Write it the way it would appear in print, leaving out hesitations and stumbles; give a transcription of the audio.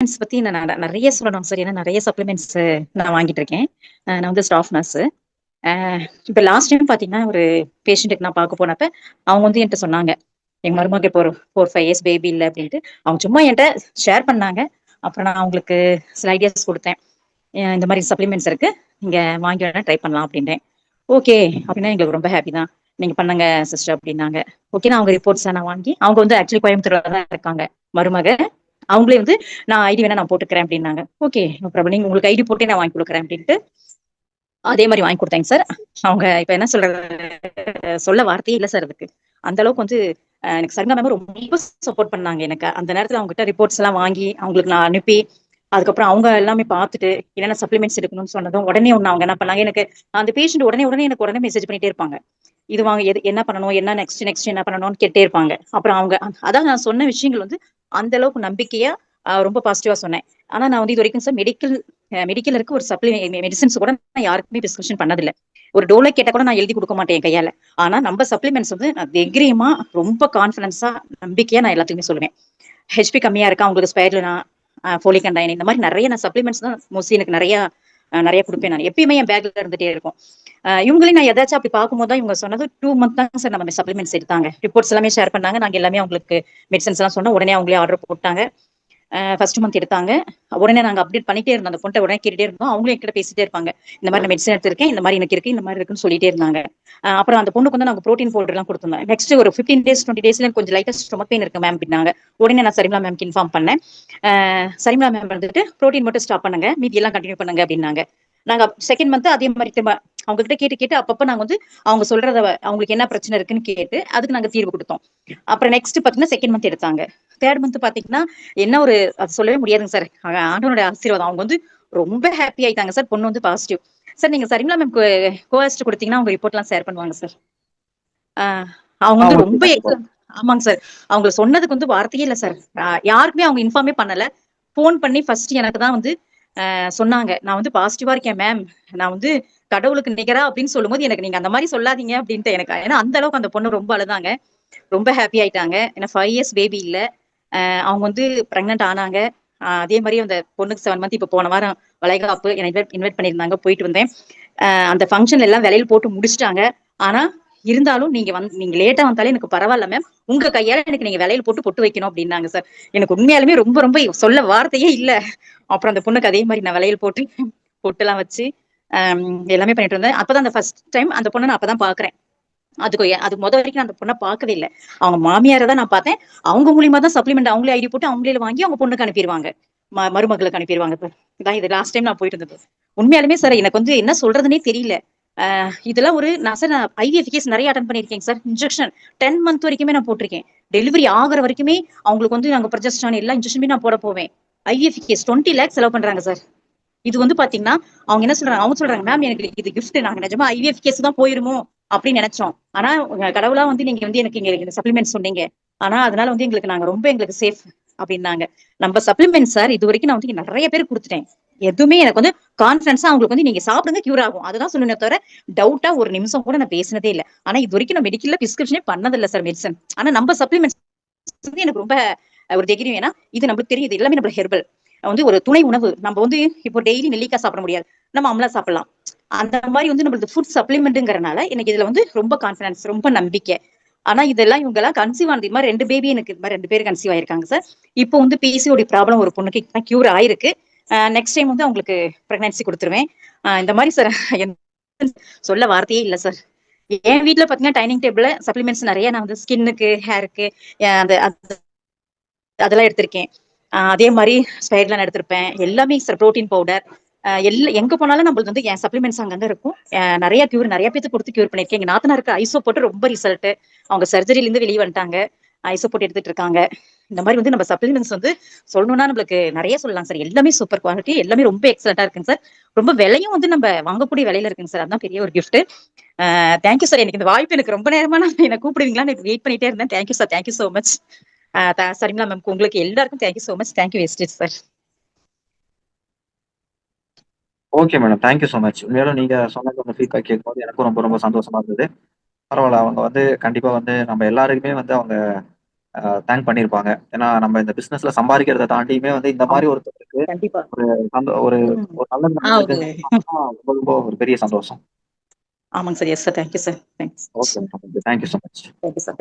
Supplements பத்தி நான் நெறைய சொல்லணும் சார். ஏன்னா நெறைய சப்ளிமெண்ட்ஸ் நான் வாங்கிட்டு இருக்கேன். நான் வந்து ஸ்டாஃப் நர்ஸு. அ இப்ப லாஸ்ட் டைம் பார்த்தீங்கன்னா, ஒரு பேஷண்ட்டுக்கு நான் பார்க்க போனப்ப, அவங்க வந்து என்ட்ட சொன்னாங்க. எங்க மருமக இப்போ ஒரு 4, 5 இயர்ஸ் பேபி இல்ல அப்டின்ட்டு. அவங்க சும்மா என்ட்ட ஷேர் பண்ணாங்க. அப்புறம் நான் அவங்களுக்கு சில ஐடியாஸ் குடுத்தேன். இந்த மாரி சப்ளிமெண்ட்ஸ் இருக்கு. நீங்க வாங்கி வேணா ட்ரை பண்ணலாம் அப்டின்னேன். ஓகே. அப்டின்னா எங்களுக்கு ரொம்ப ஹாப்பி தான். நீங்க பண்ணுங்க சிஸ்டர் அப்டின்னாங்க. ஓகேன்னு அவங்க ரிப்போர்ட்ஸ்லாம் நான் வாங்கி அவங்க வந்து ஆக்சுவலி கோயம்புத்தூர்ல தான் இருக்காங்க மருமக. அவங்களே வந்து நான் ஐடி வேணா நான் போட்டுக்கிறேன் அப்டின்னாங்க. ஓகே. No problem. நீங்க உங்களுக்கு ஐடி போட்டே நான் வாங்கி குடுக்குறேன் அப்டின்ட்டு, அதே மாரி வாங்கி குடுத்தேங்க சார். அவங்க இப்ப என்ன சொல்றது, சொல்ல வார்த்தையே இல்ல சார் அதுக்கு. அந்த அளவுக்கு வந்து எனக்கு சர்மிளா மேம் ரொம்ப சப்போர்ட் பண்ணாங்க எனக்கு. அந்த நேரத்துல அவங்க கிட்ட ரிப்போர்ட்ஸ் எல்லாம் வாங்கி, அவங்களுக்கு நான் அனுப்பி, அதுக்கப்புறம் அவங்க எல்லாமே பார்த்துட்டு, என்னென்ன சப்ளிமெண்ட்ஸ் எடுக்கணும்னு சொன்னதும், உடனே ஒண்ணு அவங்க என்ன பண்ணாங்க, எனக்கு அந்த பேஷண்ட் உடனே எனக்கு உடனே மெசேஜ் பண்ணிட்டே இருப்பாங்க. இது வாங்க எது என்ன பண்ணணும், என்ன நெக்ஸ்ட் என்ன பண்ணணும்னு கேட்டே இருப்பாங்க. அப்புறம் அவங்க அதான் நான் சொன்ன விஷயங்கள் வந்து அந்த அளவுக்கு நம்பிக்கையா ரொம்ப பாசிட்டிவா சொன்னேன். ஆனா நான் வந்து இது வரைக்கும் சார் மெடிக்கல் இருக்க ஒரு மெடிசன்ஸ் கூட நான் யாருக்குமே பிரிஸ்கிரிப்ஷன் பண்ணதில்ல. ஒரு டோலோ கேட்டா கூட நான் எழுதி கொடுக்க மாட்டேன் என் கையால. ஆனா நம்ம சப்ளிமெண்ட்ஸ் வந்து நான் தைரியமா ரொம்ப கான்பிடன்ஸா நம்பிக்கையா நான் எல்லாத்துக்குமே சொல்லுவேன். ஹெச்பி கம்மியா இருக்கா உங்களுக்கு ஸ்பைருலினா, ஃபோலிக் அண்ட் அயன் இந்த மாதிரி நிறைய நான் சப்ளிமெண்ட்ஸ் தான் மோஸ்ட்லி எனக்கு நிறைய கொடுப்பேன். நான் எப்பயுமே என் பேக்ல இருந்துட்டே இருக்கும். இவங்களையும் நான் ஏதாச்சும் அப்படி பார்க்கும்போது தான் இவங்க சொன்னது 2 மந்த் தான் சார் நம்ம சப்ளிமெண்ட்ஸ் எடுத்தாங்க. ரிப்போர்ட்ஸ் எல்லாமே ஷேர் பண்ணாங்க. நாங்க எல்லாமே அவங்களுக்கு மெடிசன்ஸ் எல்லாம் சொன்னா உடனே அவங்களே ஆர்டர் போட்டாங்க. ஃபர்ஸ்ட் மந்த் எடுத்தாங்க. உடனே நாங்க அப்டேட் பண்ணிட்டே இருந்தோம். அந்த பொண்ணை உடனே கேட்டுட்டே இருந்தோம். அவங்களும் என்கிட்ட பேசிட்டே இருப்பாங்க. இந்த மாதிரி நான் மெடிசன் எடுத்திருக்கேன், இந்த மாதிரி எனக்கு இருக்கு, இந்த மாதிரி இருக்குன்னு சொல்லிட்டே இருந்தாங்க. அப்புறம் அந்த பொண்ணுக்கு வந்து நாங்க ப்ரோட்டீன் பவுடர் எல்லாம் கொடுத்துருந்தோம். நெக்ஸ்ட் ஒரு 15 டேஸ் 20 டேஸ்ல கொஞ்சம் லைட்டா ஸ்டொமக் பெயின் இருக்கு மேம் அப்படின்னாங்க. உடனே நான் சரிமலா மேம்க்கு இன்ஃபார்ம் பண்ணேன். சரிமலா மேம் வந்துட்டு ப்ரோட்டீன் மட்டும் ஸ்டாப் பண்ணுங்க, மீதி எல்லாம் கண்டினியூ பண்ணுங்க அப்படின்னாங்க. நாங்க செகண்ட் மந்த் அதே மாதிரி திரும்ப அவங்க கிட்ட கேட்டு அப்பப்ப நாங்க வந்து அவங்க சொல்றத அவங்களுக்கு என்ன பிரச்சனை இருக்குன்னு கேட்டு அதுக்கு நாங்க தீர்வு கொடுத்தோம். அப்புறம் நெக்ஸ்ட் பாத்தீங்கன்னா செகண்ட் மந்த் எடுத்தாங்க. தேர்ட் மந்த் பாத்தீங்கன்னா என்ன ஒரு அது சொல்லவே முடியாதுங்க சார். ஆண்டவனுடைய ஆசீர்வாதம். அவங்க வந்து ரொம்ப ஹாப்பி ஆயிட்டாங்க சார். பொண்ணு வந்து பாசிட்டிவ். சார் நீங்க சரிமலா மேம் கோஆஸ்ட் கொடுத்தீங்கன்னா அவங்க ரிப்போர்ட் எல்லாம் ஷேர் பண்ணுவாங்க சார். அவங்க வந்து ஓகே. ரொம்ப கண்டிப்பா. ஆமாங்க சார். அவங்க சொன்னதுக்கு வந்து வார்த்தையே இல்ல சார். யாருக்குமே அவங்க இன்ஃபார்மே பண்ணல. போன் பண்ணி ஃபர்ஸ்ட் எனக்கு தான் வந்து சொன்னாங்க. நான் வந்து பாசிட்டிவா இருக்கேன் மேம். நான் வந்து கடவுளுக்கு நிகரா அப்படின்னு சொல்லும்போது எனக்கு நீங்க அந்த மாதிரி சொல்லாதீங்க அப்படின்ட்டு எனக்கு. ஏன்னா அந்த அளவுக்கு அந்த பொண்ணு ரொம்ப அழுதாங்க. ரொம்ப ஹாப்பி ஆயிட்டாங்க. ஏன்னா 5 இயர்ஸ் பேபி இல்ல. அவங்க வந்து பிரெக்னன்ட் ஆனாங்க. அதே மாதிரி அந்த பொண்ணுக்கு 7 மந்த் இப்ப போன வாரம் வளைகாப்பு என்னை இன்வைட் பண்ணியிருந்தாங்க. போயிட்டு வந்தேன். அந்த ஃபங்க்ஷன் எல்லாம் விலையில போட்டு முடிச்சுட்டாங்க. ஆனா இருந்தாலும் நீங்க லேட்டா வந்தாலே எனக்கு பரவாயில்ல மேம். உங்க கையால எனக்கு நீங்க விலையில போட்டு பொட்டு வைக்கணும் அப்படின்னாங்க சார். எனக்கு உண்மையாலுமே ரொம்ப ரொம்ப சொல்ல வார்த்தையே இல்ல. அப்புறம் அந்த பொண்ணுக்கு அதே மாதிரி நான் விலையில போட்டு பொட்டு எல்லாம் வச்சு எல்லாமே பண்ணிட்டு இருந்தேன். அப்பதான் அந்த ஃபர்ஸ்ட் டைம் அந்த பொண்ணை நான் அப்பதான் பாக்குறேன். அது வரைக்கும் அந்த பொண்ணை பார்க்கவே இல்லை. அவங்க மாமியாரை தான் நான் பார்த்தேன். அவங்க மூலியமா தான் சப்ளிமெண்ட் அவங்களே ஐடி போட்டு அவங்களே வாங்கி அவங்க பொண்ணுக்கு அனுப்பிடுவாங்க. மருமகளுக்கு அனுப்பிடுவாங்க. இதான் இது லாஸ்ட் டைம் நான் போயிட்டு இருந்தது. உண்மையாலுமே சார் எனக்கு வந்து என்ன சொல்றதுன்னே தெரியல. இதெல்லாம் ஒரு நான் ஐவிஎஃப் கேஸ் நிறைய அட்டன் பண்ணிருக்கேன் சார். இன்ஜெக்ஷன் 10 மந்த் வரைக்குமே நான் போட்டிருக்கேன். டெலிவரி ஆகுற வரைக்குமே அவங்களுக்கு வந்து நாங்க ப்ரொஜெஸ்ட்ரான் எல்லா இன்ஜெக்ஷனுமே நான் போட போவேன். ஐவிஎஃப் கேஸ் 20 lakhs செலவு பண்றாங்க சார். இது வந்து பாத்தீங்கன்னா அவங்க என்ன சொல்றாங்க, அவங்க சொல்றாங்க மேம் எனக்கு இது கிஃப்ட், நாங்க நிஜமா ஐவிஎஃப் கேஸ் தான் போயிருமோ அப்படின்னு நினைச்சோம். ஆனா கடவுளா வந்து நீங்க வந்து எனக்கு இங்க சப்ளிமெண்ட் சொன்னீங்க. ஆனா அதனால வந்து நாங்க ரொம்ப எங்களுக்கு சேஃப் அப்படின்னாங்க. நம்ம சப்ளிமெண்ட் சார் இது வரைக்கும் நான் வந்து நிறைய பேர் கொடுத்துட்டேன். எதுவுமே எனக்கு வந்து கான்பிடன்ஸா அவங்களுக்கு வந்து நீங்க சாப்பிடுங்க கியூர் ஆகும் அதுதான் சொல்லணுமே தவிர டவுட்டா ஒரு நிமிஷம் கூட நான் பேசினதே இல்லை. ஆனா இது வரைக்கும் நான் மெடிக்கல்ல பிரிஸ்கிரிப்ஷனே பண்ணதில்லை சார் மெடிசன். ஆனா நம்ம சப்ளிமெண்ட்ஸ் வந்து எனக்கு ரொம்ப ஒரு தைரியம். ஏன்னா இது நம்மளுக்கு தெரியுது எல்லாமே நம்ம ஹெர்பல் வந்து ஒரு துணை உணவு. நம்ம வந்து இப்போ டெய்லி நெல்லிக்காய் சாப்பிட முடியாது, நம்ம அம்லா சாப்பிடலாம். அந்த மாதிரி வந்து நம்மளுக்கு ஃபுட் சப்ளிமெண்ட்ங்கிறனால எனக்கு இதுல வந்து ரொம்ப கான்பிடன்ஸ் ரொம்ப நம்பிக்கை. ஆனா இதெல்லாம் இவங்க எல்லாம் கன்சீவ் ஆனது மாதிரி 2 பேபி எனக்கு இது மாதிரி 2 பேர் கன்சீவ் ஆயிருக்காங்க சார். இப்போ வந்து பிசிஓடி ப்ராப்ளம் ஒரு பொண்ணுக்கு கியூர் ஆயிருக்கு. நெக்ஸ்ட் டைம் வந்து அவங்களுக்கு பிரெக்னன்சி கொடுத்துருவேன். இந்த மாதிரி சார் சொல்ல வார்த்தையே இல்ல சார். என் வீட்டுல பாத்தீங்கன்னா டைனிங் டேபிள்ல சப்ளிமெண்ட்ஸ் நிறைய நான் வந்து ஸ்கின்னுக்கு ஹேருக்கு அந்த அதெல்லாம் எடுத்திருக்கேன். அதே மாதிரி ஸ்பைர்லாம் எடுத்திருப்பேன். எல்லாமே சார் ப்ரோட்டீன் பவுடர் எங்க போனாலும் நம்மளுக்கு வந்து என் சப்ளிமெண்ட்ஸ் அங்கங்க இருக்கும். நிறைய பேருக்கு கொடுத்து கியூர் பண்ணிருக்கேன். எங்க நாத்தனாருக்கு ஐசோ போட்டு ரொம்ப ரிசல்ட். அவங்க சர்ஜரில இருந்து வெளியே வந்துட்டாங்க. ஐசோ போட்டு எடுத்துட்டு இருக்காங்க. இந்த மாதிரி வந்து நம்ம சப்ளிமெண்ட்ஸ் வந்து சொல்லணும்னா நம்மளுக்கு நிறைய சொல்லலாம் சார். எல்லாமே சூப்பர் குவாலிட்டி, எல்லாமே ரொம்ப எக்ஸலண்டா இருக்குங்க சார். ரொம்ப விலையும் வந்து நம்ம வாங்கக்கூடிய விலையில இருக்குங்க சார். அதான் பெரிய ஒரு கிஃப்ட். Thank you sir. எனக்கு இந்த வாய்ப்பு எனக்கு ரொம்ப நேரமா என்ன கூப்பிடுவீங்களான்னு வெயிட் பண்ணிட்டே இருந்தேன். Thank you sir. Thank you so much. சரிங்களா மேம், உங்களுக்கு எல்லாருக்கும் thank you so much. Thank you wastage sir. Okay madam. Thank you so much. மேலும் நீங்க சொன்னது அந்த ஃபீட்பேக் கேட்கும்போது எனக்கும் ரொம்ப ரொம்ப சந்தோஷமா இருந்தது. பரவாயில்ல. அவங்க வந்து கண்டிப்பா வந்து நம்ம எல்லாருக்குமே வந்து அவங்க தேங்க் பண்ணியிருப்பாங்க. ஏன்னா நம்ம இந்த பிசினஸ்ல சம்பாதிக்கிறத தாண்டியுமே வந்து இந்த மாதிரி ஆமா. ஒருத்தருக்கு கண்டிப்பா. ஒரு ஒரு ம். ஒரு நல்லது ஒரு நடந்திருக்குங்கிறது ரொம்ப ரொம்ப ஒரு பெரிய சந்தோஷம். ஆமாங்க sir. Yes sir. Thank you sir. Thanks. Okay madam. Thank you so much. Thank you sir.